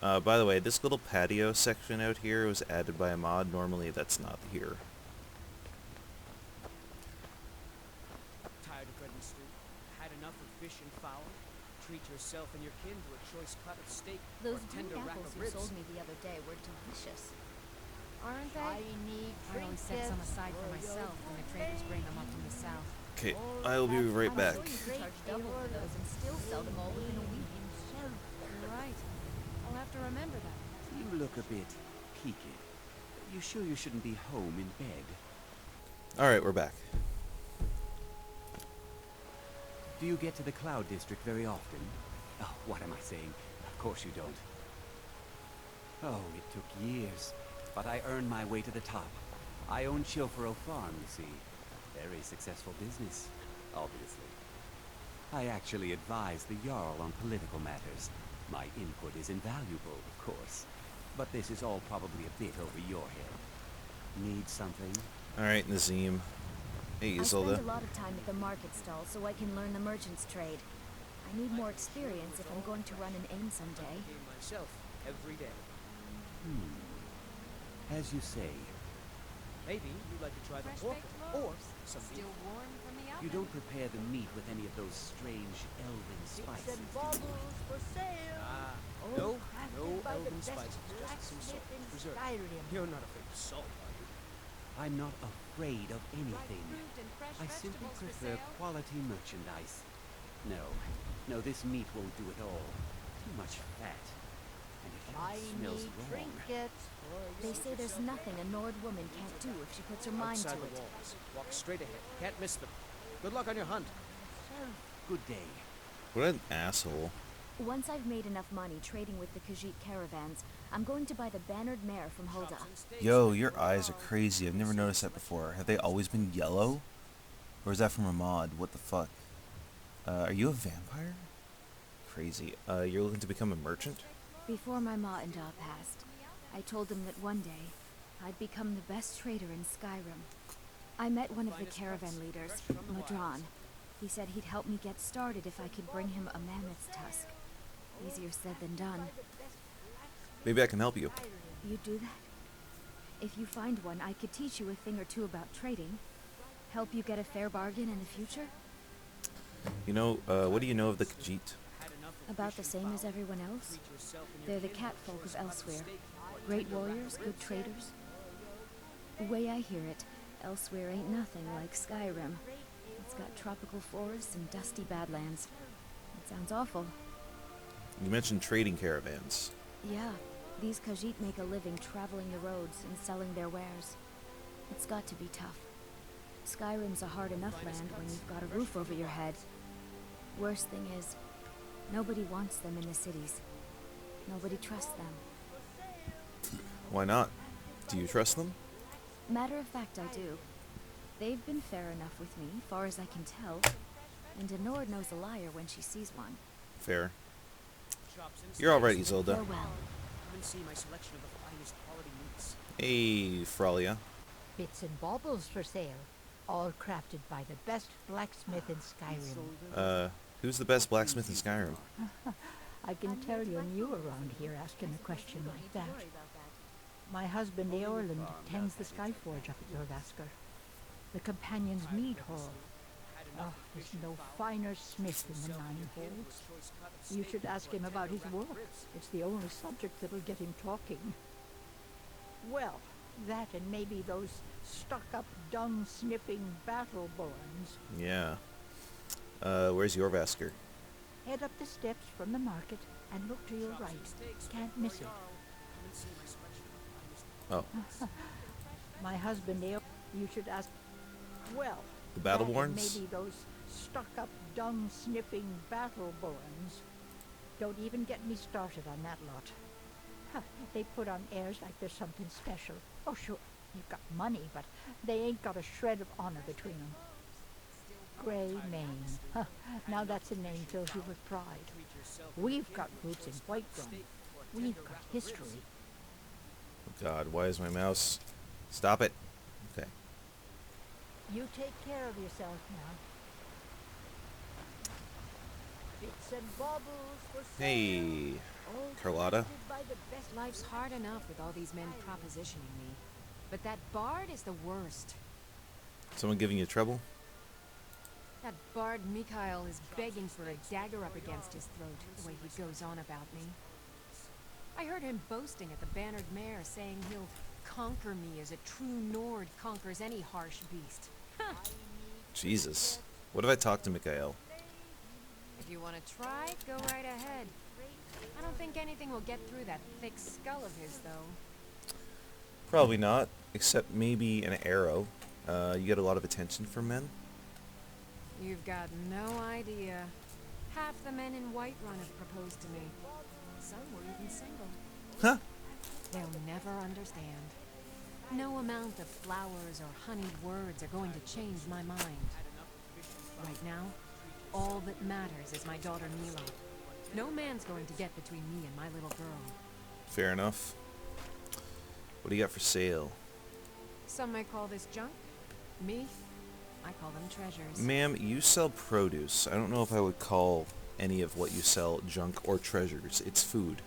By the way, this little patio section out here was added by a mod. Normally that's not here. Tired of bread and stew? Had enough of fish and fowl? Treat yourself and your kin to a choice cut of steak or Those a green tender rack apples of you ribs. sold me the other day were delicious. Aren't they? I always set some aside for myself when the traders bring them up from the south. Okay, I'll be right back. I'm sure you can charge double for those and still sell them all within a week. You're right. I'll have to remember that. You look a bit peaked. You sure you shouldn't be home in bed? Alright, we're back. Do you get to the Cloud District very often? Oh, what am I saying? Of course you don't. Oh, it took years, but I earned my way to the top. I own Chilfaro Farm, you see. Very successful business, obviously. I actually advise the Jarl on political matters. My input is invaluable, of course. But this is all probably a bit over your head. Need something? Alright, Nazim. Hey, I Isolde. spend a lot of time at the market stall so I can learn the merchant's trade. I need more experience if I'm going to run an inn someday. Game myself every day. As you say, Maybe you'd like to try the pork Fresh-baked or loaves. some beef. Still warm from the oven. you don't prepare the meat with any of those strange elven spices, do you? Ah, no elven spices, just some salt. Preserve. You're not afraid of salt, are you? I'm not afraid of anything. Fruit and fresh I simply vegetables for prefer sale. quality merchandise. No, this meat won't do it all. Too much fat. And it smells wrong. They say there's nothing a Nord woman can't do if she puts her mind to Outside the it. walls. Walk straight ahead. Can't miss them. Good luck on your hunt. Good day. What an asshole. Once I've made enough money trading with the Khajiit caravans, I'm going to buy the Bannered Mare from Hulda. Chops and steaks. Yo, your eyes are crazy. I've never noticed that before. Have they always been yellow? Or is that from a mod? What the fuck? Are you a vampire? Crazy. You're looking to become a merchant? Before my ma and da passed, I told them that one day I'd become the best trader in Skyrim. I met one of the caravan leaders, Madron. He said he'd help me get started if I could bring him a mammoth's tusk. Easier said than done. Maybe I can help you. You'd do that? If you find one, I could teach you a thing or two about trading. Help you get a fair bargain in the future? You know, what do you know of the Khajiit? About the same as everyone else. They're the catfolk of Elsewhere. Great warriors, good traders. The way I hear it, Elsewhere ain't nothing like Skyrim. It's got tropical forests and dusty badlands. It sounds awful. You mentioned trading caravans. Yeah, these Khajiit make a living traveling the roads and selling their wares. It's got to be tough. Skyrim's a hard enough land when you've got a roof over your head. Worst thing is, nobody wants them in the cities. Nobody trusts them. Why not? Do you trust them? Matter of fact, I do. They've been fair enough with me, far as I can tell. And a Nord knows a liar when she sees one. Fair. Chops and You're alright, steaks. Isolde. Farewell. Come and see my selection of the finest quality meats. Hey, Fralia. Bits and baubles for sale, all crafted by the best blacksmith in Skyrim. Who's the best blacksmith in Skyrim? I can tell you're new around here asking a question like that. My husband Eorland tends the Skyforge up at Jordasker. The Companion's Mead Hall. Oh, there's no finer smith in the Nine Holds. You should ask him about his work. It's the only subject that'll get him talking. Well, that and maybe those stuck-up, dung-sniffing battle-borns. Yeah. Where's your Vasker? Head up the steps from the market and look to your right. Can't miss it. Oh, My husband you should ask. Well, the that and Battleborns? maybe those stuck-up, dung-sniffing battle-borns. Don't even get me started on that lot. Huh, they put on airs like there's something special. Oh, sure, you've got money, but they ain't got a shred of honor between them. Grey Mane. Huh, now that's a name fills you with pride. We've got roots in Whiterun. We've got history. Oh God, why is my mouse? Stop it. Okay. You take care of yourself now. Bits and baubles for sale. Hey. Carlotta? Life's hard enough with all these men propositioning me. But that bard is the worst. Someone giving you trouble? That bard Mikhail is begging for a dagger up against his throat, the way he goes on about me. I heard him boasting at the Bannered Mare, saying he'll conquer me as a true Nord conquers any harsh beast. Jesus. What if I talk to Mikhail? If you want to try, go right ahead. I don't think anything will get through that thick skull of his, though. Probably not, except maybe an arrow. You get a lot of attention from men? You've got no idea. Half the men in Whiterun have proposed to me. Some were even single. Huh? They'll never understand. No amount of flowers or honeyed words are going to change my mind. Right now, all that matters is my daughter Mila. No man's going to get between me and my little girl. Fair enough. What do you got for sale? Some might call this junk. Me, I call them treasures. Ma'am, you sell produce. I don't know if I would call any of what you sell junk or treasures. It's food.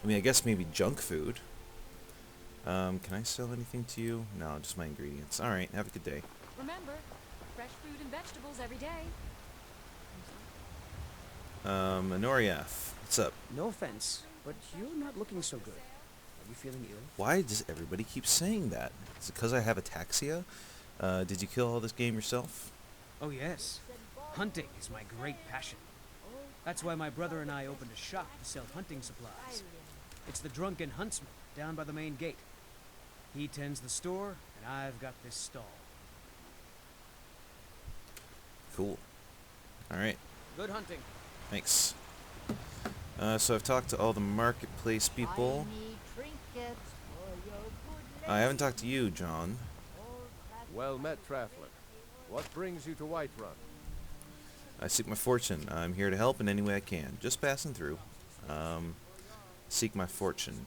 I mean, I guess maybe junk food. Can I sell anything to you? No, just my ingredients. Alright, have a good day. Remember, fresh fruit and vegetables every day. Anoriath, what's up? No offense, but you're not looking so good. Are you feeling ill? Why does everybody keep saying that? Is it because I have ataxia? Did you kill all this game yourself? Oh yes. Hunting is my great passion. That's why my brother and I opened a shop to sell hunting supplies. It's the Drunken Huntsman down by the main gate. He tends the store, and I've got this stall. Cool. Alright, Good hunting. thanks. So I've talked to all the marketplace people. I haven't talked to you, John. Well met, traveler. What brings you to Whiterun? I seek my fortune. I'm here to help in any way I can. Just passing through. Seek my fortune.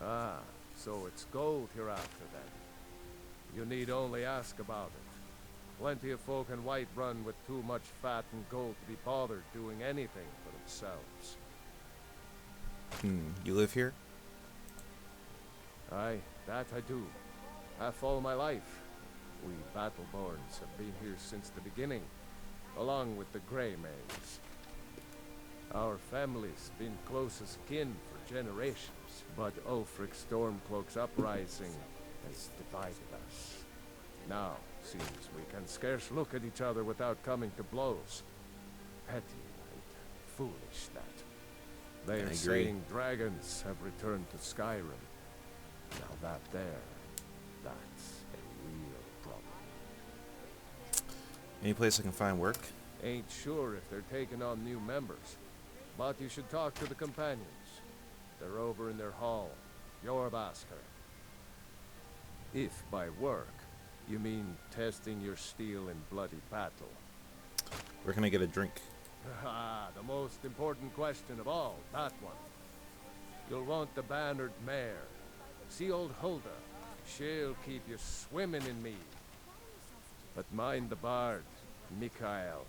Ah, so it's gold you're after then. You need only ask about it. Plenty of folk in Whiterun with too much fat and gold to be bothered doing anything for themselves. You live here? Aye, that I do. Half all my life. We Battleborns have been here since the beginning, along with the Greymanes. Our family's been close as kin for generations, but Ulfric Stormcloak's uprising has divided us. Now, seems we can scarce look at each other without coming to blows. Petty and foolish that. They I are agree. saying dragons have returned to Skyrim. Now that there, that's a real problem. Any place I can find work? Ain't sure if they're taking on new members, but you should talk to the companions. They're over in their hall, Jorbasker. If by work, you mean testing your steel in bloody battle. Where can I get a drink? Ah, the most important question of all, that one. You'll want the Bannered Mare. See old Hulda. She'll keep you swimming in mead. But mind the bard, Mikhail.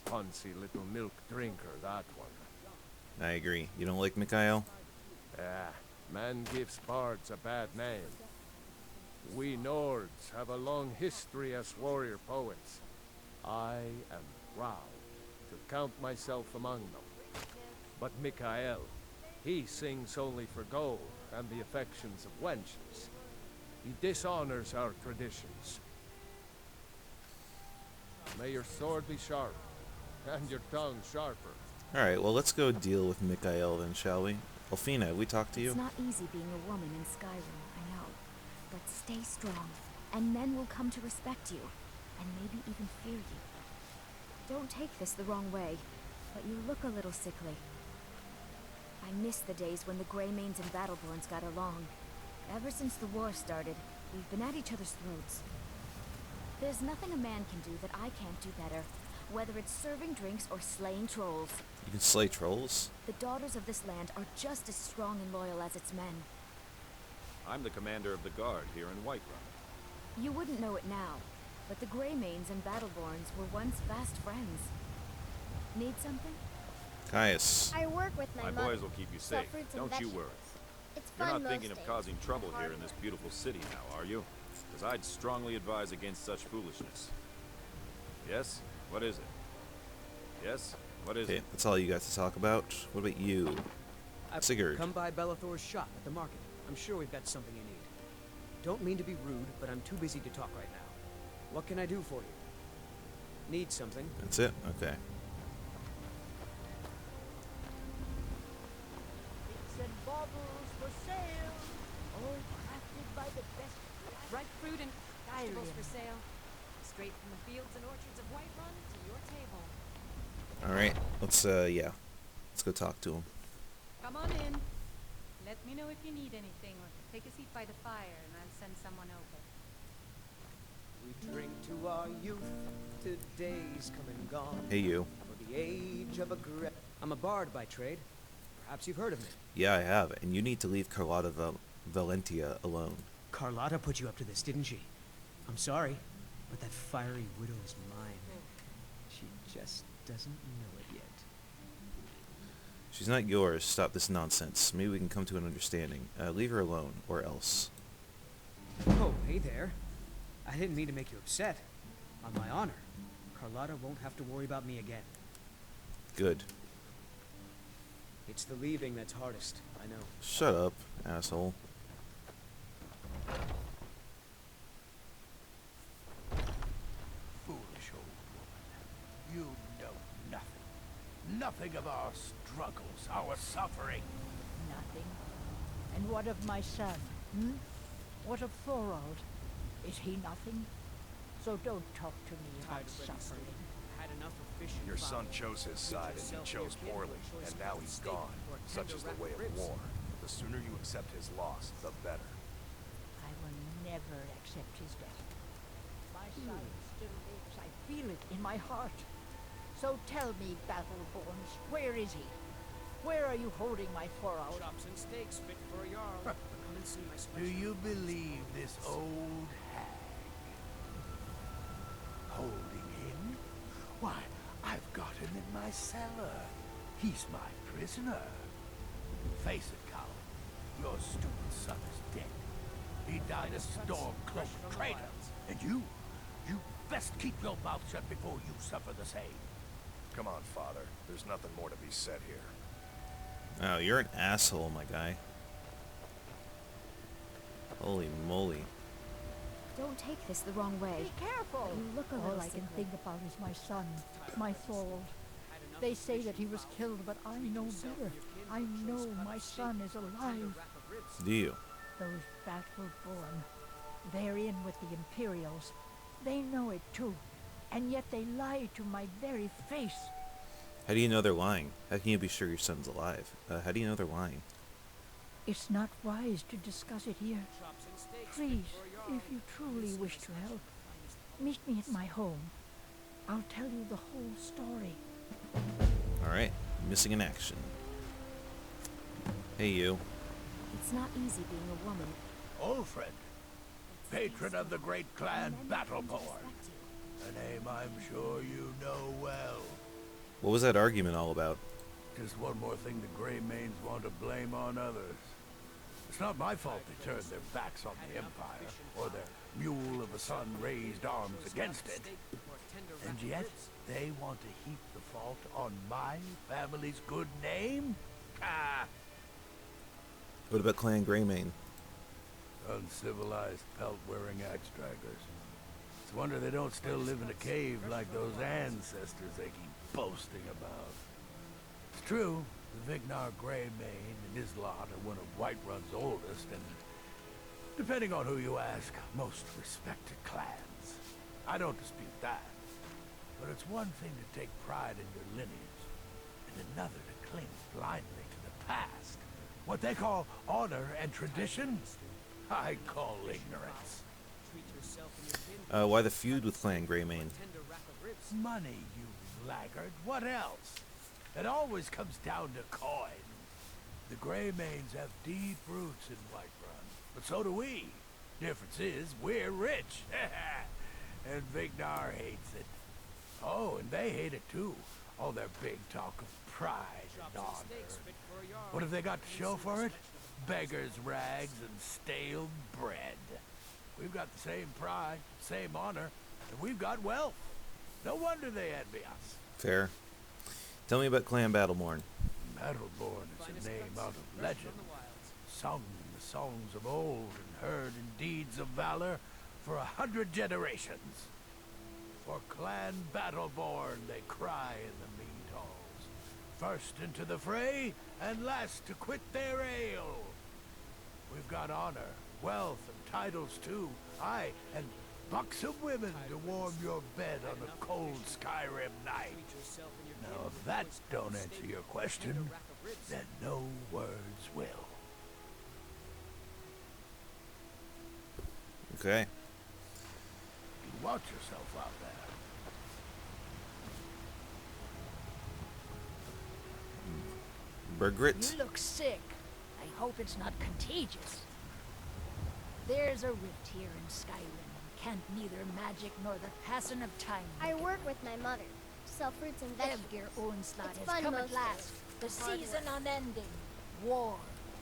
Poncy little milk drinker, that one. I agree. You don't like Mikhail? Ah, man gives bards a bad name. We Nords have a long history as warrior poets. I am proud to count myself among them. But Mikhail, he sings only for gold and the affections of wenches. He dishonors our traditions. May your sword be sharp, and your tongue sharper. Alright, well let's go deal with Mikhail then, shall we? Elfina, we talk to you? It's not easy being a woman in Skyrim, I know. But stay strong, and men will come to respect you, and maybe even fear you. Don't take this the wrong way, but you look a little sickly. I miss the days when the Greymanes and Battleborns got along. Ever since the war started, we've been at each other's throats. There's nothing a man can do that I can't do better, whether it's serving drinks or slaying trolls. You can slay trolls? The daughters of this land are just as strong and loyal as its men. I'm the commander of the guard here in Whiterun. You wouldn't know it now, but the Greymanes and Battleborns were once fast friends. Need something? Caius. I work with my My mother. boys will keep you Sell safe. fruits and Don't you vegetables. worry. It's You're fun not thinking most of days, causing but trouble hard here in this work. beautiful city now, are you? Because I'd strongly advise against such foolishness. Yes? What is it? Yes? What is Okay, it? that's all you got to talk about. What about you? I've Sigurd. come by Bellathor's shop at the market. I'm sure we've got something you need. Don't mean to be rude, but I'm too busy to talk right now. What can I do for you? Need something? That's it? Okay. Bits and baubles for sale, all crafted by the best Ripe fruit and vegetables Skyrim. for sale. Straight from the fields and orchards of Whiterun to your table. Alright, let's, yeah. Let's go talk to him. Come on in. Let me know if you need anything, or take a seat by the fire, and I'll send someone over. We drink to our youth, to days come and gone. Hey, you. For the age of I'm a bard by trade. Perhaps you've heard of me. Yeah, I have, and you need to leave Carlotta Valentia alone. Carlotta put you up to this, didn't she? I'm sorry, but that fiery widow is mine. She just doesn't know it yet. She's not yours. Stop this nonsense. Maybe we can come to an understanding. Leave her alone, or else. Oh, hey there. I didn't mean to make you upset. On my honor, Carlotta won't have to worry about me again. Good. It's the leaving that's hardest, I know. Shut up, asshole. Foolish old woman. You know nothing. Nothing of our struggles, our suffering. nothing. And what of my son? What of Thorald? Is he nothing? So don't talk to me about suffering. Had enough of fishing. Your son chose his side, and he chose poorly, and now he's gone. Such is the way of war. The sooner you accept his loss, the better. I will never accept his death. My son still lives. I feel it in my heart. So tell me, Battleborns, where is he? Where are you holding my Thorald? Chops and steaks fit for a jarl. Come and see my Do special. you believe this old hag? Holding him? Why, I've got him in my cellar. He's my prisoner. Face it, coward. Your stupid son is dead. He died a storm-cloaked traitor. And you best keep your mouth shut before you suffer the same. Come on, father. There's nothing more to be said here. Oh, you're an asshole, my guy. Holy moly. Don't take this the wrong way. Be careful! You look a All little I can sickly. think about is my son, my Thorald. They say that he was killed, but I know better. I know my son is alive. Do you? Those Battleborn, they're in with the Imperials. They know it too, and yet they lie to my very face. How do you know they're lying? How can you be sure your son's alive? How do you know they're lying? It's not wise to discuss it here. Please, if you truly wish to help, meet me at my home. I'll tell you the whole story. Alright, missing in action. Hey, you. It's not easy being a woman. Old friend, patron of the great clan Battleborn. A name I'm sure you know well. What was that argument all about? Just one more thing the Greymanes want to blame on others. It's not my fault they turned their backs on the Empire, or their mule of a son raised arms against it. And yet, they want to heap the fault on my family's good name? Ah! What about Clan Greymane? Uncivilized pelt-wearing axe draggers. It's a wonder they don't still live in a cave like those ancestors they keep boasting about. It's true, the Vignar Greymane and his lot are one of Whiterun's oldest and, depending on who you ask, most respected clans. I don't dispute that. But it's one thing to take pride in your lineage, and another to cling blindly to the past. What they call honor and tradition, I call ignorance. Why the feud with Clan Greymane? Money, you laggard. What else? It always comes down to coin. The Greymanes have deep roots in Whiterun, but so do we. Difference is, we're rich. And Vignar hates it. Oh, and they hate it too. All their big talk of pride and honor. What have they got to show for it? Beggars' rags and stale bread. We've got the same pride, same honor, and we've got wealth. No wonder they envy us. Fair. Tell me about Clan Battleborn. Battleborn is a name out of legend, sung in the songs of old and heard in deeds of valor for 100 generations. For Clan Battleborn they cry in the mead halls, first into the fray and last to quit their ale. We've got honor, wealth, and titles too. Aye, and buxom women to warm your bed on a cold Skyrim night. Now, if that don't answer your question, then no words will. Okay. Watch yourself out there. Bergrit. You look sick. I hope it's not contagious. There's a rift here in Skyrim. Can't neither magic nor the passing of time. I work with my mother. Sell fruits and vegetables. Evgir Onslaught It's has fun come at most last. The days. Hard season work. unending. War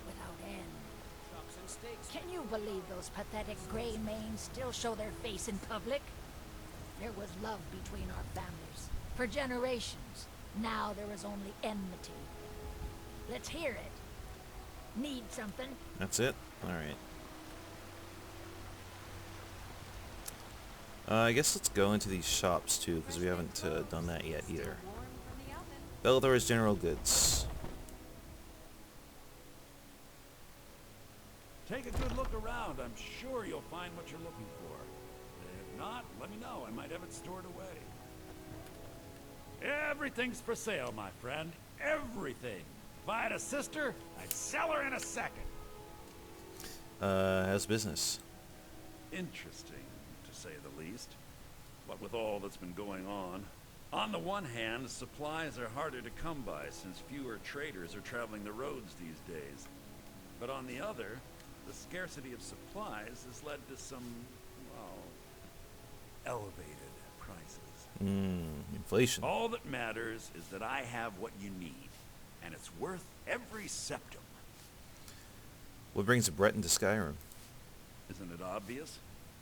without end. Can you believe those pathetic gray manes still show their face in public? There was love between our families for generations. Now there is only enmity. Let's hear it. Need something? That's it? Alright. I guess let's go into these shops too, because we haven't done that yet either. Bellathor's General Goods. Take a good look around. I'm sure you'll find what you're looking for. If not, let me know. I might have it stored away. Everything's for sale, my friend. Everything. If I had a sister, I'd sell her in a second. How's business? Interesting, to say the least. What with all that's been going on the one hand, supplies are harder to come by since fewer traders are traveling the roads these days. But on the other, the scarcity of supplies has led to some, well, elevated prices. Inflation. All that matters is that I have what you need, and it's worth every septum. What brings a Breton to Skyrim? Isn't it obvious?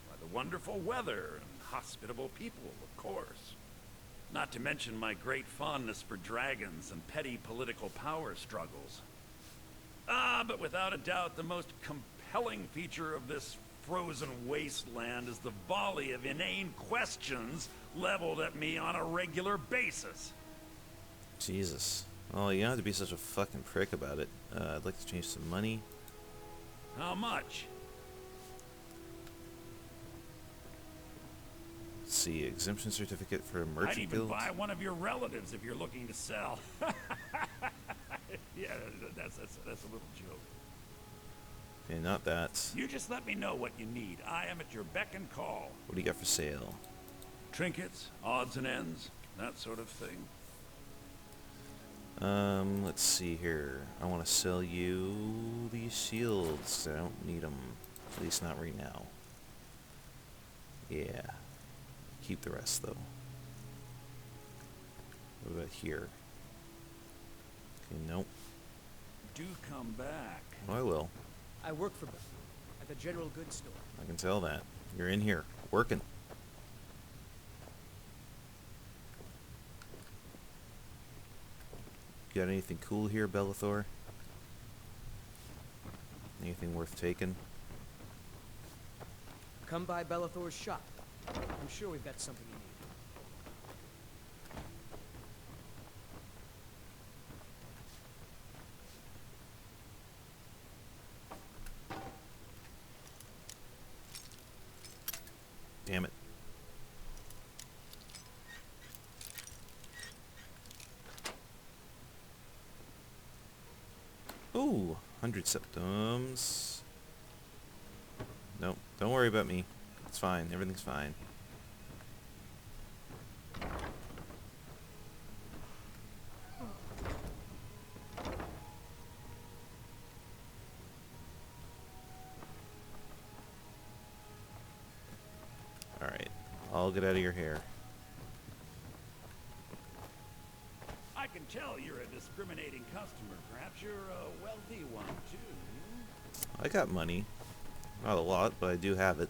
Why, the wonderful weather and hospitable people, of course. Not to mention my great fondness for dragons and petty political power struggles. But without a doubt, the most compelling feature of this frozen wasteland is the volley of inane questions leveled at me on a regular basis. Jesus. Oh, you don't have to be such a fucking prick about it. I'd like to change some money. How much? Let's see, exemption certificate for a I'd merchant even guild. buy one of your relatives if you're looking to sell. Yeah, that's a little joke. Okay, not that. You just let me know what you need. I am at your beck and call. What do you got for sale? Trinkets, odds and ends, that sort of thing. Let's see here. I want to sell you these shields. I don't need them. At least not right now. Yeah. Keep the rest, though. What about here? Okay, nope. Do come back. Oh, I will. I work for them at the general goods store. I can tell that. You're in here, working. Got anything cool here, Bellathor? Anything worth taking? Come by Bellathor's shop. I'm sure we've got something you need. Damn it. Ooh, 100 septums. Nope, don't worry about me. It's fine, everything's fine. Alright, I'll get out of your hair. I can tell you're a discriminating customer. Perhaps you're a wealthy one, too. I got money. Not a lot, but I do have it.